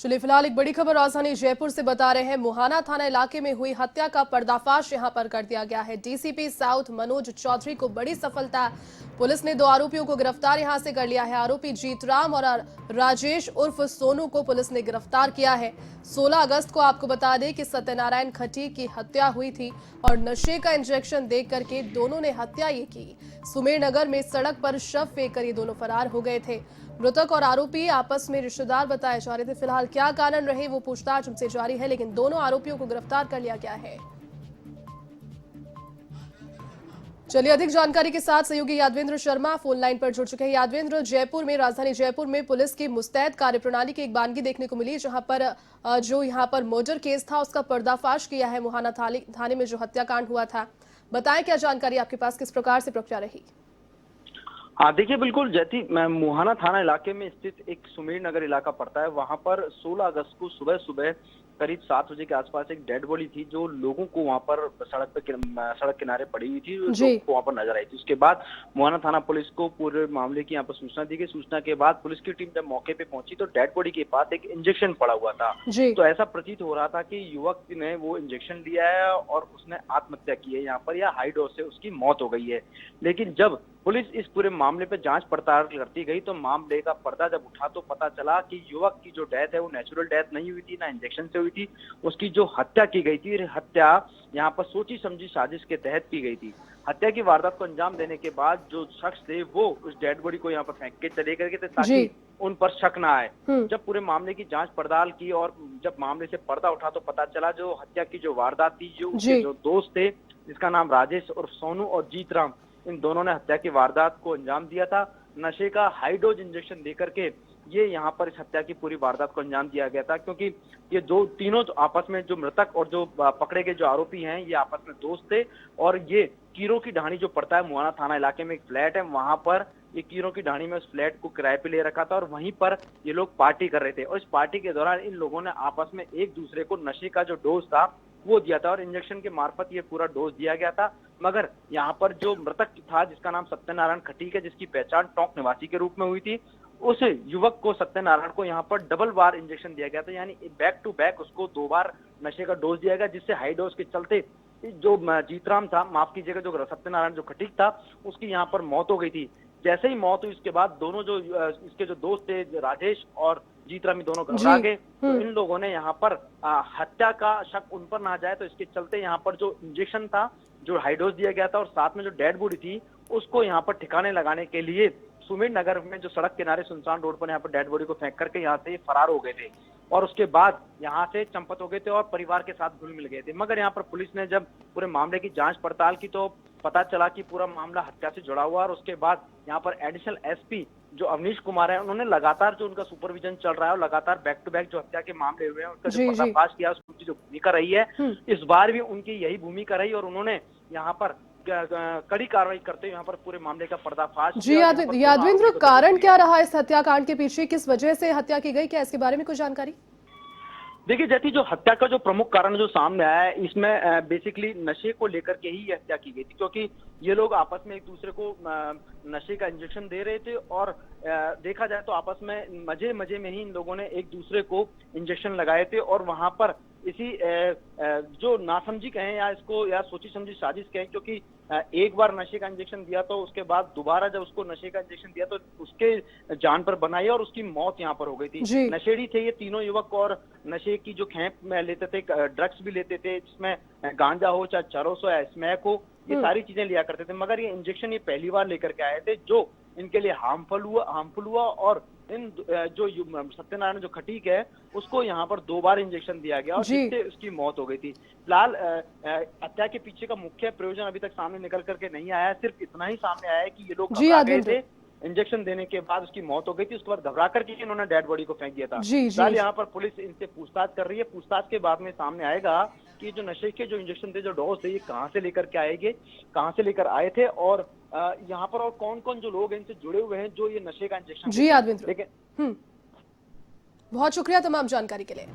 चलिए फिलहाल एक बड़ी खबर राजधानी जयपुर से बता रहे हैं। मुहाना थाना इलाके में हुई हत्या का पर्दाफाश यहां पर कर दिया गया है। डीसीपी साउथ मनोज चौधरी को बड़ी सफलता। पुलिस ने 2 आरोपियों को गिरफ्तार यहां से कर लिया है। आरोपी जीतराम और राजेश उर्फ सोनू को पुलिस ने गिरफ्तार किया है। 16 अगस्त को आपको बता दें कि सत्यनारायण खटीक की हत्या हुई थी और नशे का इंजेक्शन दे करके दोनों ने हत्या ये की। सुमेरनगर में सड़क पर शव फेंक कर ये दोनों फरार हो गए थे। मृतक और आरोपी आपस में रिश्तेदार बताए जा रहे थे। फिलहाल क्या कारण रहे वो पूछताछ उनसे जारी है, लेकिन दोनों आरोपियों को गिरफ्तार कर लिया गया है। चलिए अधिक जानकारी के साथ सहयोगी यादवेंद्र शर्मा फोन लाइन पर जुड़ चुके हैं। यादवेंद्र, जयपुर में, राजधानी जयपुर में पुलिस की मुस्तैद कार्यप्रणाली की एक बानगी देखने को मिली, जहां पर जो यहां पर मर्डर केस था उसका पर्दाफाश किया है। मुहाना थाने में जो हत्याकांड हुआ था, बताएं क्या जानकारी आपके पास, किस प्रकार से प्रक्रिया रही? हाँ देखिए, बिल्कुल जैती मुहाना थाना इलाके में स्थित एक सुमेर नगर इलाका पड़ता है। वहां पर 16 अगस्त को सुबह सुबह करीब 7 बजे के आसपास एक डेड बॉडी थी, जो लोगों को वहां पर सड़क किनारे पड़ी हुई थी, लोगों को वहां पर नजर आई थी। उसके बाद मुहाना थाना पुलिस को पूरे मामले की यहाँ पर सूचना दी गई। सूचना के बाद पुलिस की टीम जब मौके पे पहुंची तो डेड बॉडी के पास एक इंजेक्शन पड़ा हुआ था। तो ऐसा प्रतीत हो रहा था कि युवक ने वो इंजेक्शन लिया है और उसने आत्महत्या की है यहाँ पर, या हाई डोज से उसकी मौत हो गई है। लेकिन जब पुलिस इस पूरे मामले पे जांच पड़ताल करती गई तो मामले का पर्दा जब उठा तो पता चला कि युवक की जो डेथ है वो नेचुरल डेथ नहीं हुई थी, ना इंजेक्शन से हुई थी। उसकी जो हत्या की गई थी, हत्या यहाँ पर सोची समझी साजिश के तहत की गई थी। हत्या की वारदात को अंजाम देने के बाद जो शख्स थे वो उस डेड बॉडी को यहाँ पर फेंक के चले गए थे, ताकि उन पर शक ना आए। जब पूरे मामले की जांच पड़ताल की और जब मामले से पर्दा उठा तो पता चला जो हत्या की जो वारदात थी, जो उसके जो दोस्त थे जिसका नाम राजेश और सोनू और जीतराम, इन दोनों ने हत्या की वारदात को अंजाम दिया था। नशे का हाई डोज इंजेक्शन देकर के ये यहाँ पर इस हत्या की पूरी वारदात को अंजाम दिया गया था, क्योंकि ये तीनों आपस में, जो मृतक और जो पकड़े गए जो आरोपी हैं, ये आपस में दोस्त थे। और ये कीरों की ढाणी जो पड़ता है, मुहाना थाना इलाके में एक फ्लैट है, वहां पर ये कीरों की ढाणी में उस फ्लैट को किराए पे ले रखा था और वहीं पर ये लोग पार्टी कर रहे थे। और इस पार्टी के दौरान इन लोगों ने आपस में एक दूसरे को नशे का जो डोज था वो दिया था और इंजेक्शन के मार्फत ये पूरा डोज दिया गया था। मगर यहाँ पर जो मृतक था, जिसका नाम सत्यनारायण खटीक है, जिसकी पहचान टोंक निवासी के रूप में हुई थी, उस युवक को, सत्यनारायण को, यहाँ पर डबल बार इंजेक्शन दिया गया था, यानी बैक टू बैक उसको 2 बार नशे का डोज दिया गया, जिससे हाई डोज के चलते जो जीतराम था, माफ कीजिएगा, जो सत्यनारायण जो खटीक था, उसकी यहाँ पर मौत हो गई थी। जैसे ही मौत हुई उसके बाद दोनों जो इसके जो दोस्त थे, राजेश और जीतराम, दोनों घबरा गए। तो इन लोगों ने यहाँ पर हत्या का शक उन पर ना जाए, तो इसके चलते यहाँ पर जो इंजेक्शन था, जो हाई डोज दिया गया था, और साथ में जो डेड बॉडी थी, उसको यहाँ पर ठिकाने लगाने के लिए सुमेर नगर में जो सड़क किनारे सुनसान रोड पर यहाँ पर डेड बॉडी को फेंक करके यहाँ से फरार हो गए थे और उसके बाद यहाँ से चंपत हो गए थे और परिवार के साथ घुल मिल गए थे। मगर यहाँ पर पुलिस ने जब पूरे मामले की जांच पड़ताल की तो पता चला कि पूरा मामला हत्या से जुड़ा हुआ। और उसके बाद यहाँ पर एडिशनल एसपी जो अवनीश कुमार है, उन्होंने लगातार जो उनका सुपरविजन चल रहा है और लगातार बैक टू बैक जो हत्या के मामले हुए हैं उसका जो पर्दाफाश किया, उसकी जो भूमिका रही है, इस बार भी उनकी यही भूमिका रही और उन्होंने यहाँ पर कड़ी कार्रवाई करते हुए यहाँ पर पूरे मामले का पर्दाफाश। जी यादवेंद्र, कारण क्या रहा इस हत्याकांड के पीछे, किस वजह से हत्या की गई, क्या इसके बारे में कुछ जानकारी? देखिए जैसी जो हत्या का जो प्रमुख कारण जो सामने आया है, इसमें बेसिकली नशे को लेकर के ही हत्या की गई थी, क्योंकि ये लोग आपस में एक दूसरे को नशे का इंजेक्शन दे रहे थे और देखा जाए तो आपस में मजे मजे में ही इन लोगों ने एक दूसरे को इंजेक्शन लगाए थे। और वहां पर इसी जो नासमझी कहें या इसको या सोची समझी साजिश कहें, क्योंकि एक बार नशे का इंजेक्शन दिया तो उसके बाद दोबारा जब उसको नशे का इंजेक्शन दिया तो उसके जान पर बनाई और उसकी मौत यहाँ पर हो गई थी। नशेड़ी थे ये तीनों युवक और नशे की जो खेप में लेते थे, ड्रग्स भी लेते थे, जिसमें गांजा हो, चाहे चरस हो या स्मैक हो, ये सारी चीजें लिया करते थे। मगर ये इंजेक्शन ये पहली बार लेकर के आए थे, जो इनके लिए हार्मफुल हुआ और इन जो सत्यनारायण जो खटीक है उसको यहाँ पर 2 बार इंजेक्शन दिया गया और जिससे उसकी मौत हो गई थी। फिलहाल हत्या के पीछे का मुख्य प्रयोजन अभी तक सामने निकल करके नहीं आया है। सिर्फ इतना ही सामने आया है कि ये लोग घबरा गए थे, इंजेक्शन देने के बाद उसकी मौत हो गई थी, उसके बाद घबरा करके इन्होंने डेड बॉडी को फेंक दिया था। फिलहाल यहाँ पर पुलिस इनसे पूछताछ कर रही है। पूछताछ के बाद में सामने आएगा कि जो नशे के जो इंजेक्शन थे, जो डोज थे, ये कहाँ से लेकर के आएंगे, कहाँ से लेकर आए थे और यहाँ पर और कौन कौन जो लोग इनसे जुड़े हुए हैं जो ये नशे का इंजेक्शन। जी यादवेंद्र, बहुत शुक्रिया तमाम जानकारी के लिए।